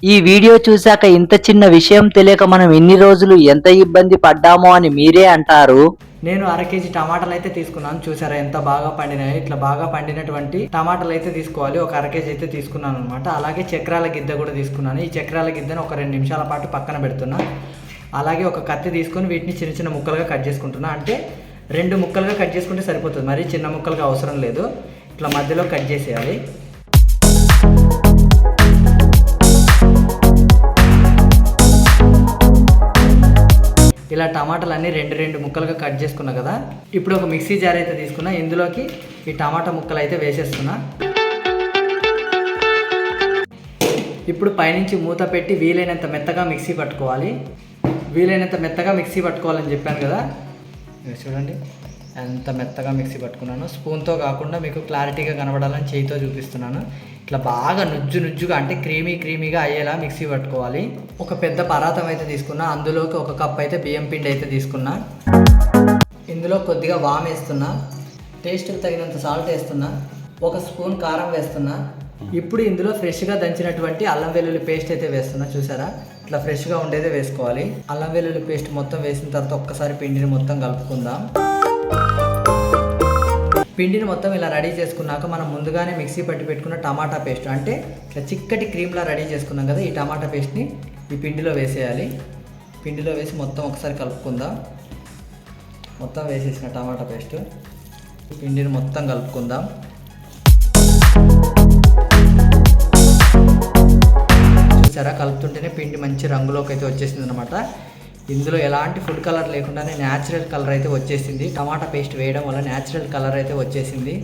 ఈ వీడియో చూశాక ఇంత చిన్న విషయం తెలియక మనం ఇన్ని రోజులు ఎంత ఇబ్బంది పడ్డామో అని మీరే అంటారు. నేను 1/2 కేజీ టమాటాలు అయితే తీసుకున్నాను. చూసారా ఎంత బాగా పండినాయి. ఇట్లా బాగా పండినటువంటి టమాటాలు అయితే తీసుకోవాలి. ఒక 1/2 కేజీ అయితే తీసుకున్నాను అనమాట. అలాగే చక్రాల గిద్ద కూడా తీసుకున్నాను. ఈ చక్రాల గిద్దను ఒక 2 నిమిషాల పాటు పక్కన పెడుతున్నా. అలాగే ఒక కత్తి తీసుకొని వీటిని చిన్న చిన్న ముక్కలుగా కట్ చేసుకుంటున్నా. అంటే 2 ముక్కలుగా కట్ చేసుకుంటే సరిపోతుంది, మరి చిన్న ముక్కలుగా అవసరం లేదు. ఇట్లా మధ్యలో కట్ చేసేయాలి. ఇలా టమాటాలన్నీ 2 ముక్కలుగా కట్ చేసుకున్నా కదా. ఇప్పుడు ఒక మిక్సీ జార్ అయితే తీసుకున్నా. ఇందులోకి ఈ టమాటా ముక్కలు అయితే వేసేస్తున్నా. ఇప్పుడు పైనుంచి మూత పెట్టి వీలైనంత మెత్తగా మిక్సీ పట్టుకోవాలి. వీలైనంత మెత్తగా మిక్సీ పట్టుకోవాలని చెప్పాను కదా. చూడండి ఎంత మెత్తగా మిక్సీ పట్టుకున్నాను. స్పూన్తో కాకుండా మీకు క్లారిటీగా కనబడాలని చేయితో చూపిస్తున్నాను. ఇట్లా బాగా నుజ్జుగా అంటే క్రీమీగా అయ్యేలా మిక్సీ పట్టుకోవాలి. ఒక పెద్ద పరాతం అయితే తీసుకున్నా. అందులోకి 1 కప్ అయితే బియ్యం పిండి అయితే తీసుకున్నా. ఇందులో కొద్దిగా వామ్ వేస్తున్నా. టేస్ట్కి తగినంత సాల్ట్ వేస్తున్నా. 1 స్పూన్ కారం వేస్తున్నా. ఇప్పుడు ఇందులో ఫ్రెష్గా దంచినటువంటి అల్లం వెల్లుల్లి పేస్ట్ అయితే వేస్తున్నా. చూసారా ఇట్లా ఫ్రెష్గా ఉండేదే వేసుకోవాలి. అల్లం వెల్లుల్లి పేస్ట్ మొత్తం వేసిన తర్వాత ఒక్కసారి పిండిని మొత్తం కలుపుకుందాం. పిండిని మొత్తం ఇలా రెడీ చేసుకున్నాక మనం ముందుగానే మిక్సీ పట్టి పెట్టుకున్న టమాటా పేస్ట్, అంటే ఇట్లా చిక్కటి క్రీమ్లా రెడీ చేసుకున్నాం కదా. ఈ టమాటా పేస్ట్ని ఈ పిండిలో వేసేయాలి. పిండిలో వేసి మొత్తం ఒకసారి కలుపుకుందాం. మొత్తం వేసేసిన టమాటా పేస్ట్ పిండిని మొత్తం కలుపుకుందాం. చూసారా కలుపుతుంటేనే పిండి మంచి రంగులోకి అయితే వచ్చేసింది అనమాట. ఇందులో ఎలాంటి ఫుడ్ కలర్ లేకుండానే న్యాచురల్ కలర్ అయితే వచ్చేసింది. టమాటా పేస్ట్ వేయడం వల్ల న్యాచురల్ కలర్ అయితే వచ్చేసింది.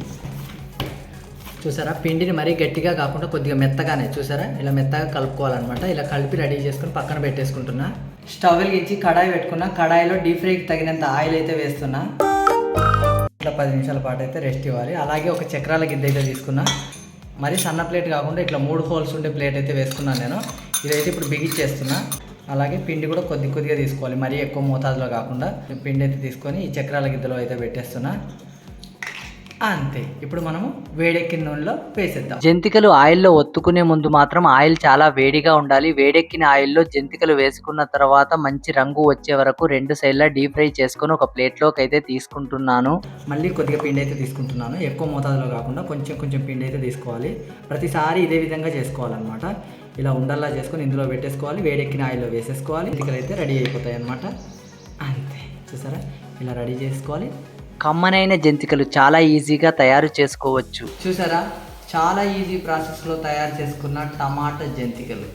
చూసారా పిండిని మరీ గట్టిగా కాకుండా కొద్దిగా మెత్తగానే, చూసారా ఇలా మెత్తగా కలుపుకోవాలన్నమాట. ఇలా కలిపి రెడీ చేసుకుని పక్కన పెట్టేసుకుంటున్నా. స్టవ్ వెలిగించి కడాయి పెట్టుకున్నా. కడాయిలో డీప్ ఫ్రైకి తగినంత ఆయిల్ అయితే వేస్తున్నా. ఇట్లా 10 నిమిషాల పాటు అయితే రెస్ట్ ఇవ్వాలి. అలాగే ఒక చక్రాల గిద్ద అయితే తీసుకున్నా. మరి సన్న ప్లేట్ కాకుండా ఇట్లా 3 హోల్స్ ఉండే ప్లేట్ అయితే వేసుకున్నాను నేను. ఇదైతే ఇప్పుడు బిగిచ్చేస్తున్నా. అలాగే పిండి కూడా కొద్దిగా తీసుకోవాలి, మరీ ఎక్కువ మోతాదులో కాకుండా. పిండి అయితే తీసుకొని ఈ చక్రాల గిద్దలో అయితే పెట్టేస్తున్నా. అంతే. ఇప్పుడు మనము వేడెక్కిన నూనెలో వేసేద్దాం. జంతికలు ఆయిల్లో ఒత్తుకునే ముందు మాత్రం ఆయిల్ చాలా వేడిగా ఉండాలి. వేడెక్కిన ఆయిల్లో జంతికలు వేసుకున్న తర్వాత మంచి రంగు వచ్చే వరకు 2 సైడ్లా డీప్ ఫ్రై చేసుకొని ఒక ప్లేట్లోకి అయితే తీసుకుంటున్నాను. మళ్ళీ కొద్దిగా పిండి అయితే తీసుకుంటున్నాను. ఎక్కువ మోతాదులో కాకుండా కొంచెం పిండి అయితే తీసుకోవాలి. ప్రతిసారి ఇదే విధంగా చేసుకోవాలన్నమాట. ఇలా ఉండల్లా చేసుకొని ఇందులో పెట్టేసుకోవాలి. వేడెక్కిన ఆయిల్లో వేసేసుకోవాలి. జంతికలు అయితే రెడీ అయిపోతాయి అన్నమాట. అంతే. చూసారా ఇలా రెడీ చేసుకోవాలి. కమ్మనైన జంతికలు చాలా ఈజీగా తయారు చేసుకోవచ్చు. చూసారా చాలా ఈజీ ప్రాసెస్లో తయారు చేసుకున్న టమాటా జంతికలు.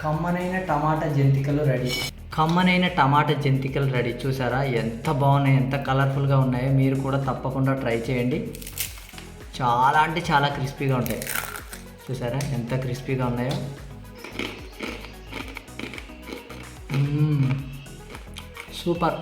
కమ్మనైన టమాటా జంతికలు రెడీ. కమ్మనైన టమాటా జంతికలు రెడీ. చూసారా ఎంత బాగున్నాయి, ఎంత కలర్ఫుల్గా ఉన్నాయో. మీరు కూడా తప్పకుండా ట్రై చేయండి. చాలా అంటే చాలా క్రిస్పీగా ఉంటాయి. చూసారా ఎంత క్రిస్పీగా ఉన్నాయో. సూపర్.